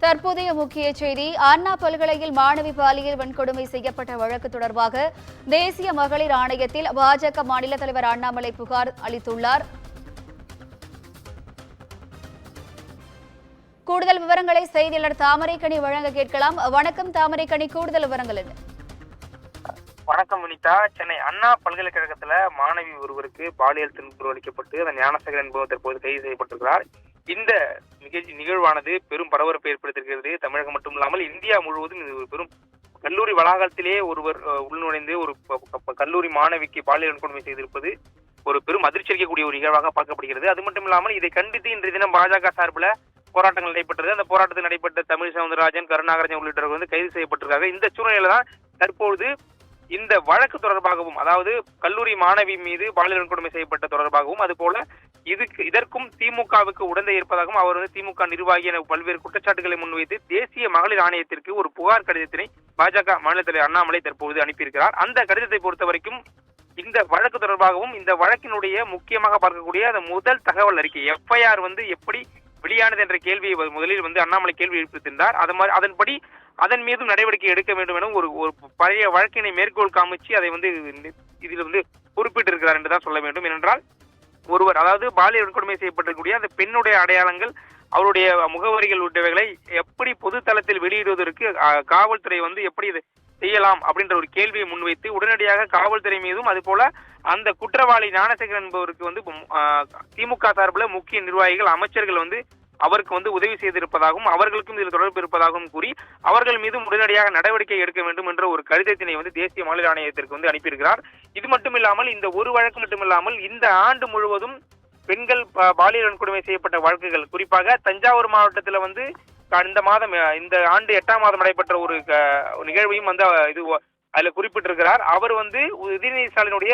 தற்போதைய முக்கிய செய்தி. அண்ணா பல்கலையில் மாணவி பாலியல் வன்கொடுமை செய்யப்பட்ட வழக்கு தொடர்பாக தேசிய மகளிர் ஆணையத்தில் பாஜக மாநில தலைவர் அண்ணாமலை புகார் அளித்துள்ளார். கூடுதல் விவரங்களை செய்தியாளர் தாமரைக்கனி வழங்க கேட்கலாம். வணக்கம் தாமரைக்கனி, கூடுதல் விவரங்கள் என்ன? வணக்கம் வினிதா. சென்னை அண்ணா பல்கலைக்கழகத்துல மாணவி ஒருவருக்கு பாலியல் துன்புறுத்தல் அளிக்கப்பட்டு அந்த ஞானசேகரன் என்பவர் தற்போது கைது செய்யப்பட்டிருக்கிறார். இந்த நிகழ்வானது பெரும் பரபரப்பை ஏற்படுத்தியிருக்கிறது. தமிழகம் மட்டுமில்லாமல் இந்தியா முழுவதும் இது பெரும் கல்லூரி வளாகத்திலே ஒருவர் உள்நுழைந்து ஒரு கல்லூரி மாணவிக்கு பாலியல் வன்கொடுமை செய்திருப்பது ஒரு பெரும் அதிர்ச்சி அளிக்கக்கூடிய ஒரு நிகழ்வாக பார்க்கப்படுகிறது. அது மட்டும் இல்லாமல் இதை கண்டித்து இன்றைய தினம் பாஜக சார்பில் போராட்டங்கள் நடைபெற்றது. அந்த போராட்டத்தில் நடைபெற்ற தமிழ் சவுந்தரராஜன், கருணாகரன் உள்ளிட்டவர்கள் வந்து கைது செய்யப்பட்டிருக்காங்க. இந்த சூழ்நிலையில தான் தற்பொழுது இந்த வழக்கு தொடர்பாகவும், அதாவது கல்லூரி மாணவி மீது பாலியல் வன்கொடுமை செய்யப்பட்ட தொடர்பாகவும், அதுபோல இதற்கும் திமுகவுக்கு உடந்தை இருப்பதாகவும் அவர் வந்து திமுக நிர்வாகி என பல்வேறு குற்றச்சாட்டுகளை முன்வைத்து தேசிய மகளிர் ஆணையத்திற்கு ஒரு புகார் கடிதத்தினை பாஜக மாநில தலைவர் அண்ணாமலை தற்போது அனுப்பியிருக்கிறார். அந்த கடிதத்தை பொறுத்த வரைக்கும் இந்த வழக்கு தொடர்பாகவும் இந்த வழக்கினுடைய முக்கியமாக பார்க்கக்கூடிய அந்த முதல் தகவல் அறிக்கை எஃப்ஐஆர் வந்து எப்படி வெளியானது என்ற கேள்வியை முதலில் வந்து அண்ணாமலை கேள்வி எழுப்பியிருந்தார். அதன்படி அதன் மீதும் நடவடிக்கை எடுக்க வேண்டும் என ஒரு பழைய வழக்கினை மேற்கோள் காமிச்சு அதை வந்து இதில் வந்து குறிப்பிட்டிருக்கிறார் என்றுதான் சொல்ல வேண்டும். ஏனென்றால் ஒருவர், அதாவது பாலியல் வன்கொடுமை செய்யப்பட்டிருக்கக்கூடிய அந்த பெண்ணுடைய அடையாளங்கள், அவருடைய முகவரிகள் உள்ளவைகளை எப்படி பொது தளத்தில் வெளியிடுவதற்கு காவல்துறை வந்து எப்படி இதை செய்யலாம் அப்படின்ற ஒரு கேள்வியை முன்வைத்து உடனடியாக காவல்துறை மீதும் அதுபோல அந்த குற்றவாளி ஞானசேகரன் என்பவருக்கு வந்து திமுக சார்பில் முக்கிய நிர்வாகிகள், அமைச்சர்கள் வந்து அவருக்கு வந்து உதவி செய்திருப்பதாகவும் அவர்களுக்கும் இதில் தொடர்பு இருப்பதாகவும் கூறி அவர்கள் மீதும் உடனடியாக நடவடிக்கை எடுக்க வேண்டும் என்ற ஒரு கடிதத்தினை வந்து தேசிய மகளிர் ஆணையத்திற்கு வந்து அனுப்பியிருக்கிறார். இது மட்டுமில்லாமல் இந்த ஒரு வழக்கு மட்டுமில்லாமல் இந்த ஆண்டு முழுவதும் பெண்கள் பாலியல் வன்கொடுமை செய்யப்பட்ட வழக்குகள், குறிப்பாக தஞ்சாவூர் மாவட்டத்தில் வந்து இந்த ஆண்டு 8ஆம் மாதம் நடைபெற்ற ஒரு நிகழ்வையும் வந்து இது அதுல குறிப்பிட்டிருக்கிறார். அவர் வந்து உதயநிதி ஸ்டாலினுடைய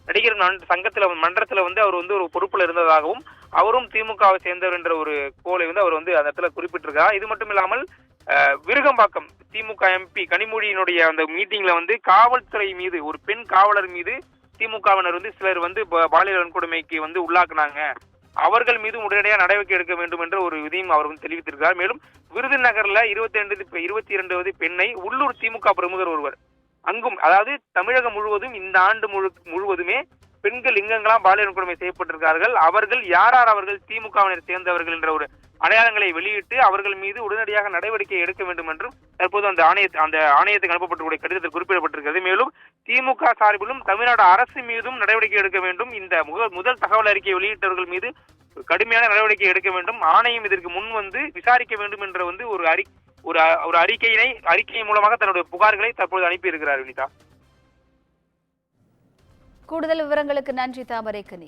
நடிகர் சங்கத்துல மன்றத்துல வந்து அவர் வந்து ஒரு பொறுப்புல இருந்ததாகவும் அவரும் திமுகவை சேர்ந்தவர் என்ற ஒரு கோலை வந்து அவர் வந்து அந்த இடத்துல குறிப்பிட்டிருக்கிறார். இது மட்டும் இல்லாமல் விருகம்பாக்கம் திமுக எம்பி கனிமொழியினுடைய அந்த மீட்டிங்ல வந்து காவல்துறை மீது, ஒரு பெண் காவலர் மீது திமுகவினர் வந்து சிலர் வந்து பாலியல் வன்கொடுமைக்கு வந்து உள்ளாக்குனாங்க, அவர்கள் மீதும் உடனடியாக நடவடிக்கை எடுக்க வேண்டும் என்ற ஒரு விதியும் அவர் வந்து தெரிவித்திருக்கிறார். மேலும் விருதுநகர்ல 22 பெண்ணை உள்ளூர் திமுக பிரமுகர் ஒருவர் அங்கும், அதாவது தமிழகம் முழுவதும் இந்த ஆண்டு முழுவதுமே பெண்கள் லிங்கங்களாம் பாலியல் வன்கொடுமை செய்யப்பட்டிருக்கிறார்கள். அவர்கள் யார் அவர்கள் திமுகவினர் சேர்ந்தவர்கள் என்ற ஒரு அடையாளங்களை வெளியிட்டு அவர்கள் மீது உடனடியாக நடவடிக்கை எடுக்க வேண்டும் என்றும் தற்போது அந்த ஆணையத்துக்கு அனுப்பப்பட்டிருக்கூடிய கடிதத்தில் குறிப்பிடப்பட்டிருக்கிறது. மேலும் திமுக சார்பிலும் தமிழ்நாடு அரசு மீதும் நடவடிக்கை எடுக்க வேண்டும், இந்த முதல் தகவல் அறிக்கை வெளியிட்டவர்கள் மீது கடுமையான நடவடிக்கை எடுக்க வேண்டும், ஆணையம் இதற்கு முன் வந்து விசாரிக்க வேண்டும் என்ற வந்து ஒரு அறிக்கை மூலமாக தன்னுடைய புகார்களை தற்போது அனுப்பி இருக்கிறார். வினிதா, கூடுதல் விவரங்களுக்கு நன்றி தாமரைக்கனி.